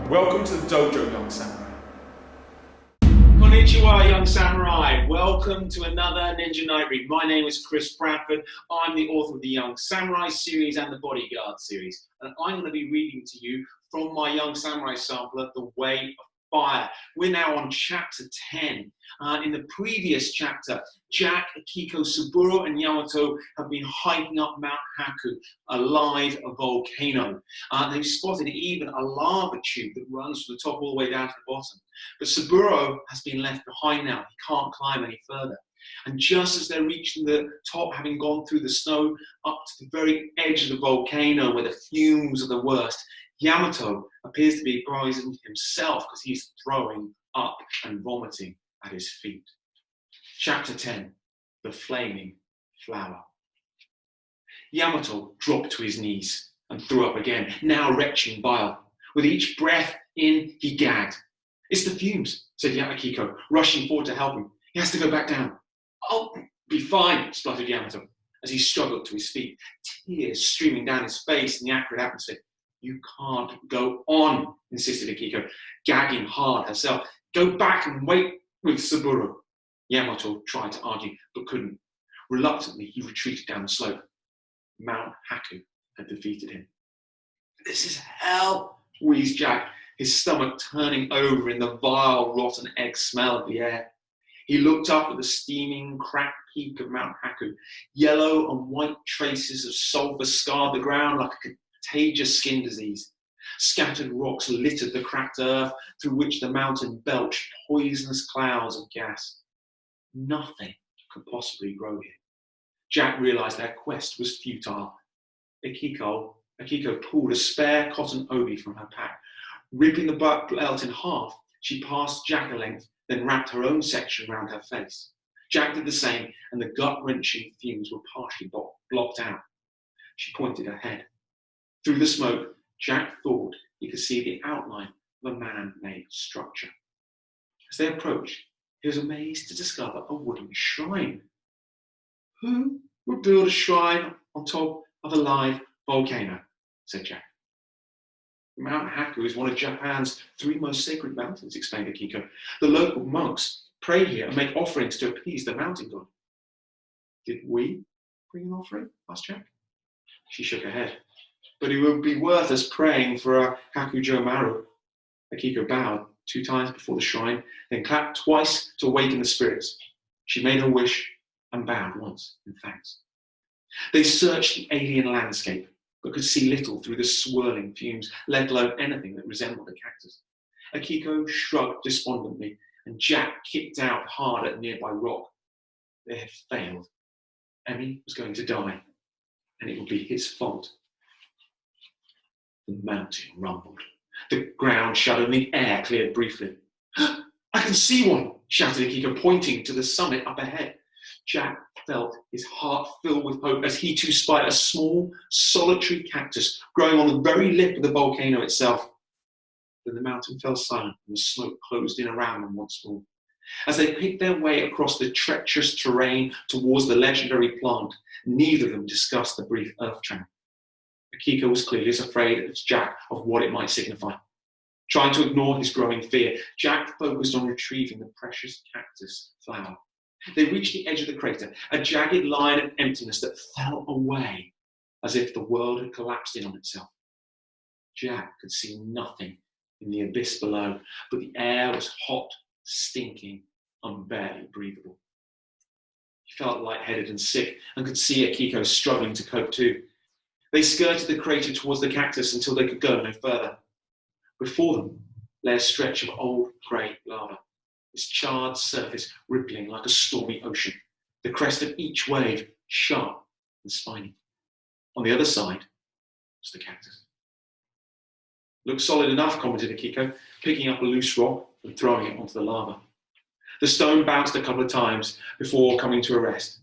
Welcome to the dojo, young samurai. Konnichiwa, young samurai. Welcome to another Ninja Night Read. My name is Chris Bradford. I'm the author of the Young Samurai series and the Bodyguard series. And I'm going to be reading to you from my Young Samurai sampler, The Way of Fire. We're now on chapter 10. In the previous chapter, Jack, Akiko, Saburo, and Yamato have been hiking up Mount Haku, a live volcano. They've spotted even a lava tube that runs from the top all the way down to the bottom. But Saburo has been left behind now. He can't climb any further. And just as they're reaching the top, having gone through the snow up to the very edge of the volcano where the fumes are the worst, Yamato appears to be poisoning himself because he's throwing up and vomiting at his feet. Chapter 10, The Flaming Flower. Yamato dropped to his knees and threw up again, now retching bile. With each breath in, he gagged. "It's the fumes," said Akiko, rushing forward to help him. "He has to go back down." "I'll be fine," spluttered Yamato as he struggled to his feet, tears streaming down his face in the acrid atmosphere. "You can't go on," insisted Akiko, gagging hard herself. "Go back and wait with Saburo." Yamato tried to argue, but couldn't. Reluctantly, he retreated down the slope. Mount Haku had defeated him. "This is hell," wheezed Jack, his stomach turning over in the vile, rotten egg smell of the air. He looked up at the steaming, cracked peak of Mount Haku. Yellow and white traces of sulfur scarred the ground like a contagious skin disease. Scattered rocks littered the cracked earth through which the mountain belched poisonous clouds of gas. Nothing could possibly grow here. Jack realized their quest was futile. Akiko pulled a spare cotton obi from her pack. Ripping the belt in half, she passed Jack a length, then wrapped her own section around her face. Jack did the same, and the gut-wrenching fumes were partially blocked out. She pointed ahead. Through the smoke, Jack thought he could see the outline of a man-made structure. As they approached, he was amazed to discover a wooden shrine. "Who would build a shrine on top of a live volcano?" said Jack. "Mount Haku is one of Japan's 3 most sacred mountains," explained Akiko. "The local monks pray here and make offerings to appease the mountain god." "Did we bring an offering?" asked Jack. She shook her head. "But it would be worth us praying for a Hakujo Maru." Akiko bowed 2 times before the shrine, then clapped twice to awaken the spirits. She made her wish and bowed once in thanks. They searched the alien landscape, but could see little through the swirling fumes, let alone anything that resembled a cactus. Akiko shrugged despondently, and Jack kicked out hard at a nearby rock. They had failed. Emmy was going to die, and it would be his fault. The mountain rumbled. The ground shuddered and the air cleared briefly. "I can see one!" shouted Akiko, pointing to the summit up ahead. Jack felt his heart fill with hope as he too spied a small, solitary cactus growing on the very lip of the volcano itself. Then the mountain fell silent and the smoke closed in around them once more. As they picked their way across the treacherous terrain towards the legendary plant, neither of them discussed the brief earth tremor. Akiko was clearly as afraid as Jack of what it might signify. Trying to ignore his growing fear, Jack focused on retrieving the precious cactus flower. They reached the edge of the crater, a jagged line of emptiness that fell away as if the world had collapsed in on itself. Jack could see nothing in the abyss below, but the air was hot, stinking, and barely breathable. He felt lightheaded and sick and could see Akiko struggling to cope too. They skirted the crater towards the cactus until they could go no further. Before them lay a stretch of old grey lava, its charred surface rippling like a stormy ocean, the crest of each wave sharp and spiny. On the other side was the cactus. "Looks solid enough," commented Akiko, picking up a loose rock and throwing it onto the lava. The stone bounced a couple of times before coming to a rest.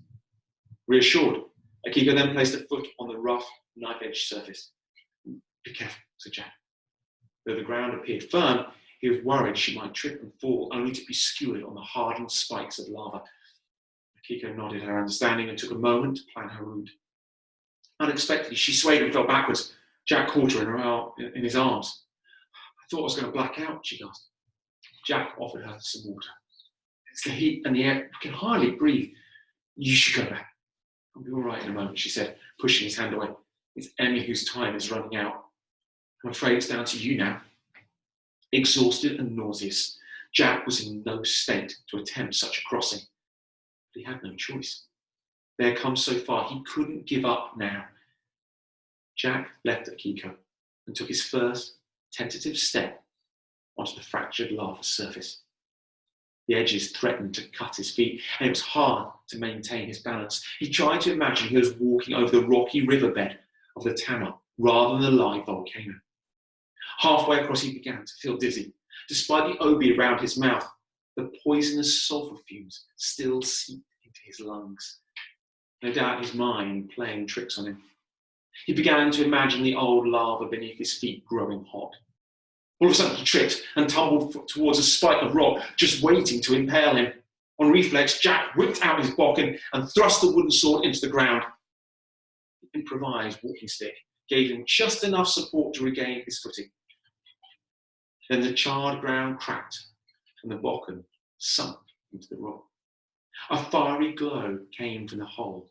Reassured, Akiko then placed a foot on the rough, knife-edged surface. "Be careful," said Jack. Though the ground appeared firm, he was worried she might trip and fall, only to be skewered on the hardened spikes of lava. Akiko nodded her understanding and took a moment to plan her route. Unexpectedly, she swayed and fell backwards. Jack caught her in his arms. thought I was going to black out, she gasped. Jack offered her some water. It's the heat and the air. I can hardly breathe. You should go back. I'll be all right in a moment, she said, pushing his hand away. It's Emmy whose time is running out. I'm afraid it's down to you now. Exhausted and nauseous, Jack was in no state to attempt such a crossing. But he had no choice. They had come so far, he couldn't give up now. Jack left Akiko and took his first tentative step onto the fractured lava surface. The edges threatened to cut his feet, and it was hard to maintain his balance. He tried to imagine he was walking over the rocky riverbed of the Tama rather than the live volcano. Halfway across, he began to feel dizzy. Despite the obi around his mouth, the poisonous sulfur fumes still seeped into his lungs. No doubt his mind playing tricks on him. He began to imagine the old lava beneath his feet growing hot. All of a sudden, he tripped and tumbled towards a spike of rock, just waiting to impale him. On reflex, Jack whipped out his bokken and thrust the wooden sword into the ground. The improvised walking stick gave him just enough support to regain his footing. Then the charred ground cracked and the bokken sunk into the rock. A fiery glow came from the hole,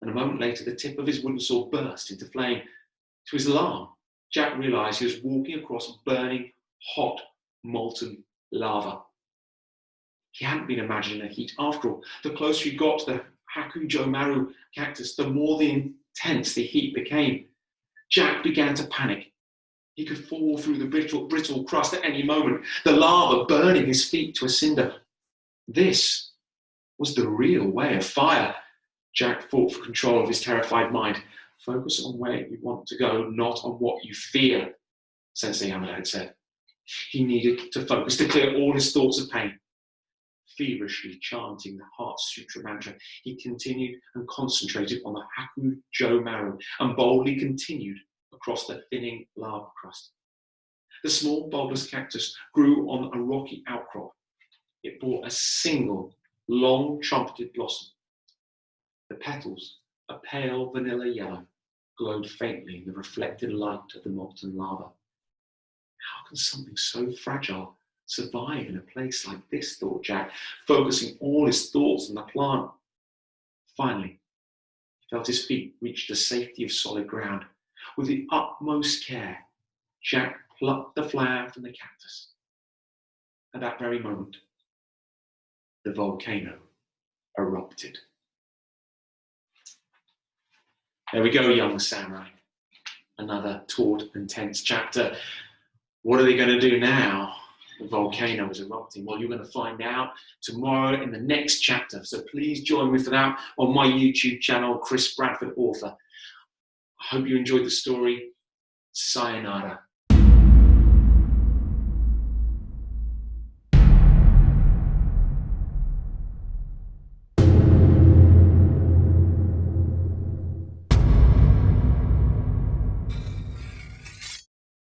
and a moment later the tip of his wooden sword burst into flame. To his alarm, Jack realised he was walking across burning, hot, molten lava. He hadn't been imagining the heat. After all, the closer he got to the Hakujo-maru cactus, the more intense the heat became. Jack began to panic. He could fall through the brittle crust at any moment, the lava burning his feet to a cinder. This was the real way of fire. Jack fought for control of his terrified mind. Focus on where you want to go, not on what you fear, Sensei Yamada had said. He needed to focus, to clear all his thoughts of pain. Feverishly chanting the Heart Sutra mantra, he continued and concentrated on the Hakujo-maru and boldly continued across the thinning lava crust. The small bulbous cactus grew on a rocky outcrop. It bore a single, long trumpeted blossom. The petals, a pale vanilla yellow, glowed faintly in the reflected light of the molten lava. How can something so fragile survive in a place like this, thought Jack, focusing all his thoughts on the plant. Finally, he felt his feet reach the safety of solid ground. With the utmost care, Jack plucked the flower from the cactus. At that very moment, the volcano erupted. There we go, young samurai. Another taut and tense chapter. What are they going to do now? The volcano is erupting. Well, you're going to find out tomorrow in the next chapter. So please join me for that on my YouTube channel, Chris Bradford Author. I hope you enjoyed the story. Sayonara.